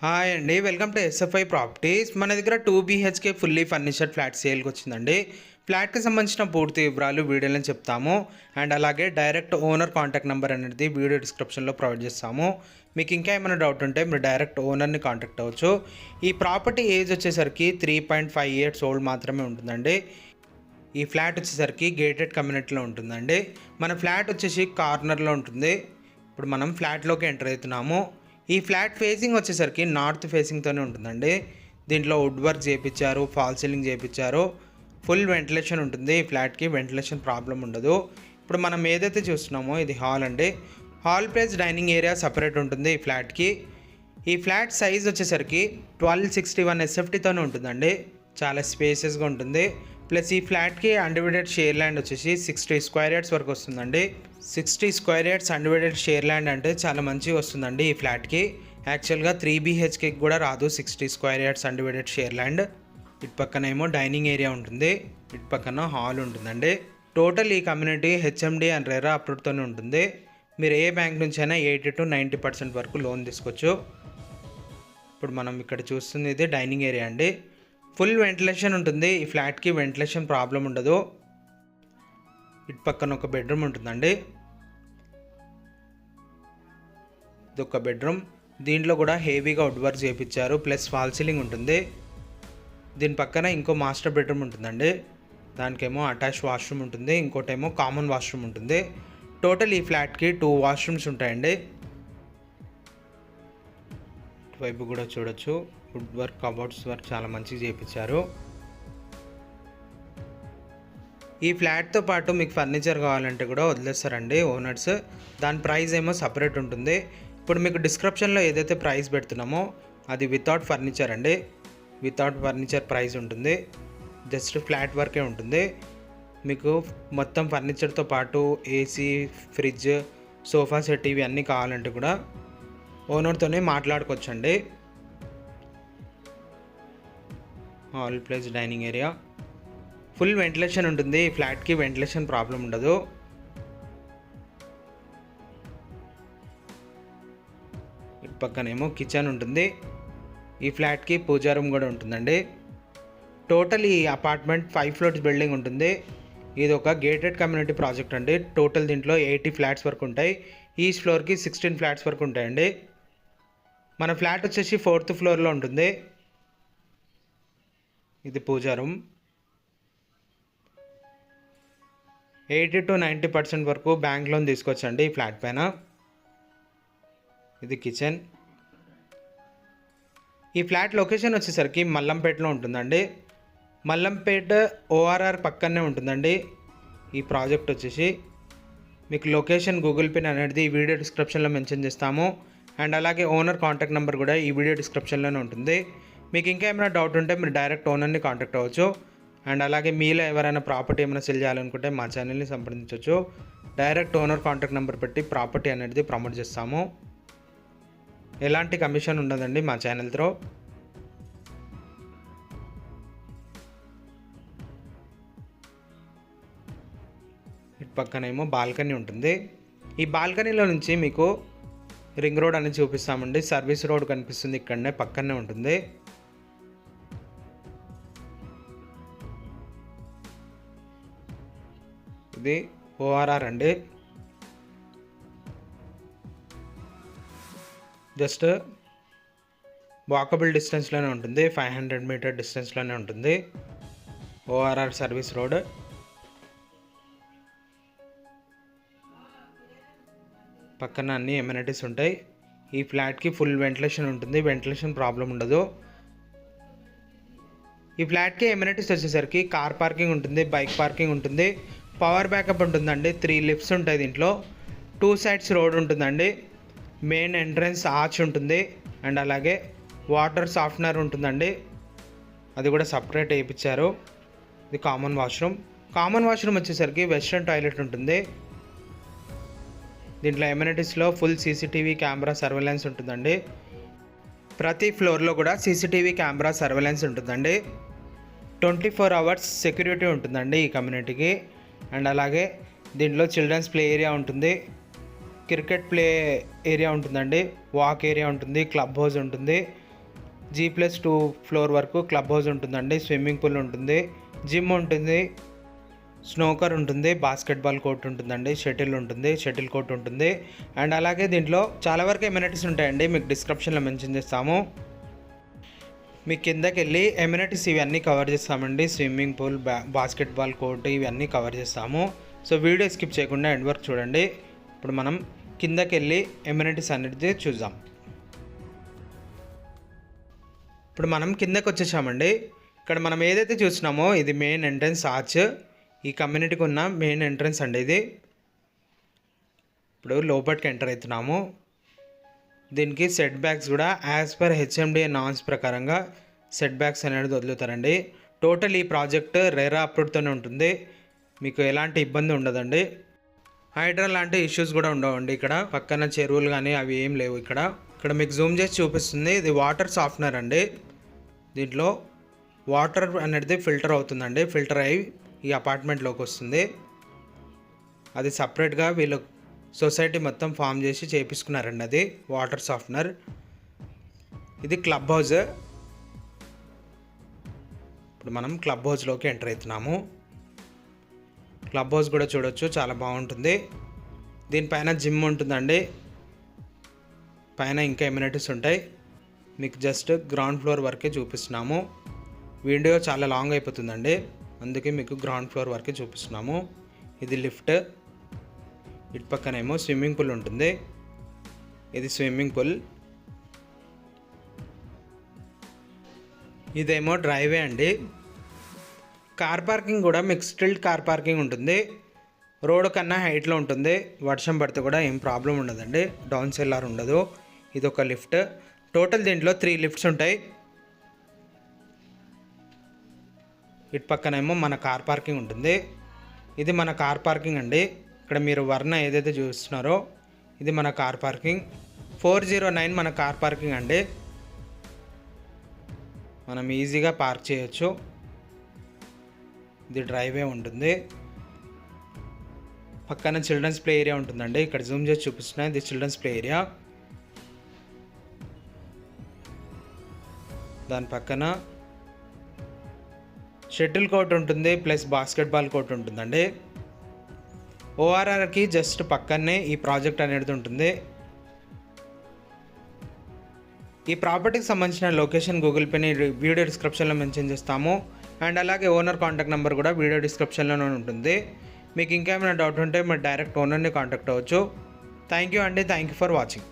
Hi అండి, welcome to SFI properties. మన దగ్గర 2 BHK ఫుల్లీ ఫర్నిచర్డ్ ఫ్లాట్ సేల్కి వచ్చిందండి. ఫ్లాట్కి సంబంధించిన పూర్తి వివరాలు వీడియోలో చెప్తాము. అండ్ అలాగే డైరెక్ట్ ఓనర్ కాంటాక్ట్ నెంబర్ అనేది వీడియో డిస్క్రిప్షన్లో ప్రొవైడ్ చేస్తాము. మీకు ఇంకా ఏమైనా డౌట్ ఉంటే మీరు డైరెక్ట్ ఓనర్ని కాంటాక్ట్ అవ్వచ్చు. ఈ ప్రాపర్టీ ఏజ్ వచ్చేసరికి 3.5 years ఓల్డ్ మాత్రమే ఉంటుందండి. ఈ ఫ్లాట్ వచ్చేసరికి గేటెడ్ కమ్యూనిటీలో ఉంటుందండి. మన ఫ్లాట్ వచ్చేసి కార్నర్లో ఉంటుంది. ఇప్పుడు మనం ఫ్లాట్లోకి ఎంటర్ అవుతున్నాము. ఈ ఫ్లాట్ ఫేసింగ్ వచ్చేసరికి నార్త్ ఫేసింగ్తోనే ఉంటుందండి. దీంట్లో వుడ్ వర్క్ చేయించారు, ఫాల్ సీలింగ్ చేయించారు, ఫుల్ వెంటిలేషన్ ఉంటుంది. ఈ ఫ్లాట్కి వెంటిలేషన్ ప్రాబ్లం ఉండదు. ఇప్పుడు మనం ఏదైతే చూస్తున్నామో ఇది హాల్ అండి. Hall plus dining area separate ఉంటుంది ఈ ఫ్లాట్కి. ఈ ఫ్లాట్ సైజ్ వచ్చేసరికి 1261 SFTతోనే ఉంటుందండి. చాలా స్పేసెస్గా ఉంటుంది. ప్లస్ ఈ ఫ్లాట్కి అన్డివైడెడ్ షేర్ ల్యాండ్ వచ్చేసి 60 square yards వరకు వస్తుందండి. 60 square yards undivided share land అంటే చాలా మంచిగా వస్తుందండి ఈ ఫ్లాట్కి. యాక్చువల్గా 3 BHKకి కూడా రాదు 60 square yards undivided share land. ఇటు పక్కన ఏమో డైనింగ్ ఏరియా ఉంటుంది, ఇటు పక్కన హాల్ ఉంటుందండి. టోటల్ ఈ కమ్యూనిటీ HMD అండ్ రెరా అప్రూవ్డ్తోనే ఉంటుంది. మీరు ఏ బ్యాంక్ నుంచి అయినా 80 to 90% వరకు లోన్ తీసుకోవచ్చు. ఇప్పుడు మనం ఇక్కడ చూస్తుంది ఇది డైనింగ్ ఏరియా అండి. ఫుల్ వెంటిలేషన్ ఉంటుంది. ఈ ఫ్లాట్కి వెంటిలేషన్ ప్రాబ్లం ఉండదు. ఇటు పక్కన ఒక బెడ్రూమ్ ఉంటుందండి. ఇది ఒక బెడ్రూమ్. దీంట్లో కూడా హెవీగా వుడ్ వర్క్ చేయించారు, ప్లస్ ఫాల్ సీలింగ్ ఉంటుంది. దీని పక్కన ఇంకో మాస్టర్ బెడ్రూమ్ ఉంటుందండి. దానికేమో అటాచ్ వాష్రూమ్ ఉంటుంది, ఇంకోటేమో కామన్ వాష్రూమ్ ఉంటుంది. టోటల్ ఈ ఫ్లాట్కి 2 washrooms ఉంటాయండి. వైపు కూడా చూడొచ్చు. వుడ్ వర్క్, కబోర్డ్స్ వర్క్ చాలా మంచిగా చేయించారు. ఈ ఫ్లాట్తో పాటు మీకు ఫర్నిచర్ కావాలంటే కూడా వదిలేస్తారండి ఓనర్స్. దాని ప్రైస్ ఏమో సపరేట్ ఉంటుంది. ఇప్పుడు మీకు డిస్క్రిప్షన్లో ఏదైతే ప్రైస్ పెడుతున్నామో అది వితౌట్ ఫర్నిచర్ అండి. వితౌట్ ఫర్నిచర్ ప్రైస్ ఉంటుంది. జస్ట్ ఫ్లాట్ వర్కే ఉంటుంది. మీకు మొత్తం ఫర్నిచర్తో పాటు AC, ఫ్రిడ్జ్, సోఫా సెట్ ఇవి అన్నీ కావాలంటే కూడా ఓనర్తోనే మాట్లాడుకోవచ్చండి. Hall plus dining area, full ventilation ఉంటుంది. ఈ ఫ్లాట్కి వెంటిలేషన్ ప్రాబ్లం ఉండదు. ఇటు పక్కనేమో కిచెన్ ఉంటుంది. ఈ ఫ్లాట్కి పూజా రూమ్ కూడా ఉంటుందండి. టోటల్ ఈ అపార్ట్మెంట్ 5 floors బిల్డింగ్ ఉంటుంది. ఇది ఒక గేటెడ్ కమ్యూనిటీ ప్రాజెక్ట్ అండి. టోటల్ దీంట్లో 80 flats వరకు ఉంటాయి. ఈచ్ ఫ్లోర్కి 16 flats వరకు ఉంటాయండి. మన ఫ్లాట్ వచ్చేసి 4th floorలో ఉంటుంది. ఇది పూజా రూమ్. 80 to 90% వరకు బ్యాంక్ లోన్ తీసుకోవచ్చండి ఈ ఫ్లాట్ పైన. ఇది కిచెన్. ఈ ఫ్లాట్ లొకేషన్ వచ్చేసరికి మల్లంపేటలో ఉంటుందండి. మల్లంపేట ORR పక్కనే ఉంటుందండి ఈ ప్రాజెక్ట్ వచ్చేసి. మీకు లొకేషన్ గూగుల్ పిన్ అనేది ఈ వీడియో డిస్క్రిప్షన్లో మెన్షన్ చేస్తాము. అండ్ అలాగే ఓనర్ కాంటాక్ట్ నెంబర్ కూడా ఈ వీడియో డిస్క్రిప్షన్లోనే ఉంటుంది. మీకు ఇంకా ఏమైనా డౌట్ ఉంటే మీరు డైరెక్ట్ ఓనర్ని కాంటాక్ట్ అవ్వచ్చు. అండ్ అలాగే మీలో ఎవరైనా ప్రాపర్టీ ఏమైనా సెల్ చేయాలనుకుంటే మా ఛానల్ని సంప్రదించవచ్చు. డైరెక్ట్ ఓనర్ కాంటాక్ట్ నెంబర్ పెట్టి ప్రాపర్టీ అనేది ప్రమోట్ చేస్తాము. ఎలాంటి కమిషన్ ఉండదండి మా ఛానల్తో. ఇటు పక్కనేమో బాల్కనీ ఉంటుంది. ఈ బాల్కనీలో నుంచి మీకు రింగ్ రోడ్ అనేది చూపిస్తామండి. సర్వీస్ రోడ్ కనిపిస్తుంది, ఇక్కడనే పక్కనే ఉంటుంది. ఇది ORR అండి. జస్ట్ వాకబుల్ డిస్టెన్స్లోనే ఉంటుంది. 500 meter డిస్టెన్స్లోనే ఉంటుంది ORR సర్వీస్ రోడ్. పక్కన అన్ని ఎమ్యూనిటీస్ ఉంటాయి. ఈ ఫ్లాట్కి ఫుల్ వెంటిలేషన్ ఉంటుంది, వెంటిలేషన్ ప్రాబ్లం ఉండదు. ఈ ఫ్లాట్కి ఎమ్యూనిటీస్ వచ్చేసరికి కార్ పార్కింగ్ ఉంటుంది, బైక్ పార్కింగ్ ఉంటుంది, పవర్ బ్యాకప్ ఉంటుందండి. 3 lifts ఉంటాయి దీంట్లో. 2 sides రోడ్ ఉంటుందండి. మెయిన్ ఎంట్రన్స్ ఆర్చ్ ఉంటుంది. అండ్ అలాగే వాటర్ సాఫ్ట్నర్ ఉంటుందండి, అది కూడా సపరేట్ వేయించారు. ఇది కామన్ వాష్రూమ్. కామన్ వాష్రూమ్ వచ్చేసరికి వెస్ట్రన్ టాయిలెట్ ఉంటుంది. దీంట్లో ఎమ్యూనిటీస్లో ఫుల్ CCTV కెమెరా సర్వేలెన్స్ ఉంటుందండి. ప్రతి ఫ్లోర్లో కూడా CCTV కెమెరా సర్వేలెన్స్ ఉంటుందండి. 24 hours సెక్యూరిటీ ఉంటుందండి ఈ కమ్యూనిటీకి. అండ్ అలాగే దీంట్లో చిల్డ్రన్స్ ప్లే ఏరియా ఉంటుంది, క్రికెట్ ప్లే ఏరియా ఉంటుందండి, వాక్ ఏరియా ఉంటుంది, క్లబ్ హౌస్ ఉంటుంది, G+2 ఫ్లోర్ వరకు క్లబ్ హౌస్ ఉంటుందండి, స్విమ్మింగ్ పూల్ ఉంటుంది, జిమ్ ఉంటుంది, స్నోకర్ ఉంటుంది, బాస్కెట్బాల్ కోర్ట్ ఉంటుందండి, షటిల్ ఉంటుంది, షటిల్ కోర్ట్ ఉంటుంది. అండ్ అలాగే దీంట్లో చాలా వరకు ఎమ్యూనిటీస్ ఉంటాయండి, మీకు డిస్క్రిప్షన్లో మెన్షన్ చేస్తాము. మీ కిందకి వెళ్ళి ఎమ్యూనిటీస్ ఇవన్నీ కవర్ చేస్తామండి. స్విమ్మింగ్ పూల్, బాస్కెట్బాల్ కోర్ట్ ఇవన్నీ కవర్ చేస్తాము. సో వీడియో స్కిప్ చేయకుండా ఎండ్ వరకు చూడండి. ఇప్పుడు మనం కిందకి వెళ్ళి ఎమ్యూనిటీస్ అనేది చూద్దాం. ఇప్పుడు మనం కిందకి వచ్చేసామండి. ఇక్కడ మనం ఏదైతే చూసినామో ఇది మెయిన్ ఎంట్రన్స్ ఆర్చ్, ఈ కమ్యూనిటీకి ఉన్న మెయిన్ ఎంట్రన్స్ అండి ఇది. ఇప్పుడు లోపలికి ఎంటర్ అవుతున్నాము. దీనికి సెట్ బ్యాక్స్ కూడా యాజ్ పర్ హెచ్ఎండిఏ నార్మ్స్ ప్రకారంగా సెట్ బ్యాక్స్ అనేది వదులుతారండి. టోటల్ ఈ ప్రాజెక్ట్ రెరా అప్రూవ్డ్తోనే ఉంటుంది, మీకు ఎలాంటి ఇబ్బంది ఉండదండి. హైడ్రా లాంటి ఇష్యూస్ కూడా ఉండవండి. ఇక్కడ పక్కన చెరువులు కానీ అవి ఏం లేవు. ఇక్కడ మీకు జూమ్ చేసి చూపిస్తుంది, ఇది వాటర్ సాఫ్ట్నర్ అండి. దీంట్లో వాటర్ అనేది ఫిల్టర్ అవుతుందండి, ఫిల్టర్ అయ్యి ఈ అపార్ట్మెంట్లోకి వస్తుంది. అది సపరేట్గా వీళ్ళు సొసైటీ మొత్తం ఫామ్ చేసి చేయించుకున్నారండి, అది వాటర్ సాఫ్ట్నర్. ఇది క్లబ్ హౌస్. ఇప్పుడు మనం క్లబ్ హౌస్లోకి ఎంటర్ అవుతున్నాము. క్లబ్ హౌస్ కూడా చూడొచ్చు, చాలా బాగుంటుంది. దీనిపైన జిమ్ ఉంటుందండి, పైన ఇంకా ఎమ్యూనిటీస్ ఉంటాయి. మీకు జస్ట్ గ్రౌండ్ ఫ్లోర్ వరకే చూపిస్తున్నాము. వీడియో చాలా లాంగ్ అయిపోతుందండి, అందుకే మీకు గ్రౌండ్ ఫ్లోర్ వరకే చూపిస్తున్నాము. ఇది లిఫ్ట్, ఇటు పక్కనేమో స్విమ్మింగ్ పూల్ ఉంటుంది. ఇది స్విమ్మింగ్ పూల్. ఇదేమో డ్రైవే అండి. కార్ పార్కింగ్ కూడా మీకు స్టిల్ట్ కార్ పార్కింగ్ ఉంటుంది, రోడ్ కన్నా హైట్లో ఉంటుంది. వర్షం పడితే కూడా ఏం ప్రాబ్లం ఉండదండి, డౌన్ సెల్లార్ ఉండదు. ఇది ఒక లిఫ్ట్. టోటల్ దీంట్లో 3 లిఫ్ట్స్ ఉంటాయి. ఇటు పక్కనేమో మన కార్ పార్కింగ్ ఉంటుంది. ఇది మన కార్ పార్కింగ్ అండి. ఇక్కడ మీరు వర్ణ ఏదైతే చూస్తున్నారో ఇది మన కార్ పార్కింగ్. 409 మన కార్ పార్కింగ్ అండి, మనం ఈజీగా పార్క్ చేయొచ్చు. ఇది డ్రైవే ఉంటుంది. పక్కన చిల్డ్రన్స్ ప్లే ఏరియా ఉంటుందండి. ఇక్కడ జూమ్ చేసి చూపిస్తున్నా, ఇది చిల్డ్రన్స్ ప్లే ఏరియా. దాని పక్కన షటిల్ కోర్ట్ ఉంటుంది, ప్లస్ బాస్కెట్బాల్ కోర్ట్ ఉంటుందండి. ఓఆర్ఆర్కి జస్ట్ పక్కనే ఈ ప్రాజెక్ట్ అనేది ఉంటుంది. ఈ ప్రాపర్టీకి సంబంధించిన లొకేషన్ గూగుల్ పేని వీడియో డిస్క్రిప్షన్లో మెన్షన్ చేస్తాము. అండ్ అలాగే ఓనర్ కాంటాక్ట్ నెంబర్ కూడా వీడియో డిస్క్రిప్షన్లోనే ఉంటుంది. మీకు ఇంకేమైనా డౌట్ ఉంటే మీరు డైరెక్ట్ ఓనర్ని కాంటాక్ట్ అవ్వచ్చు. థ్యాంక్ యూ అండి, థ్యాంక్ యూ ఫర్ వాచింగ్.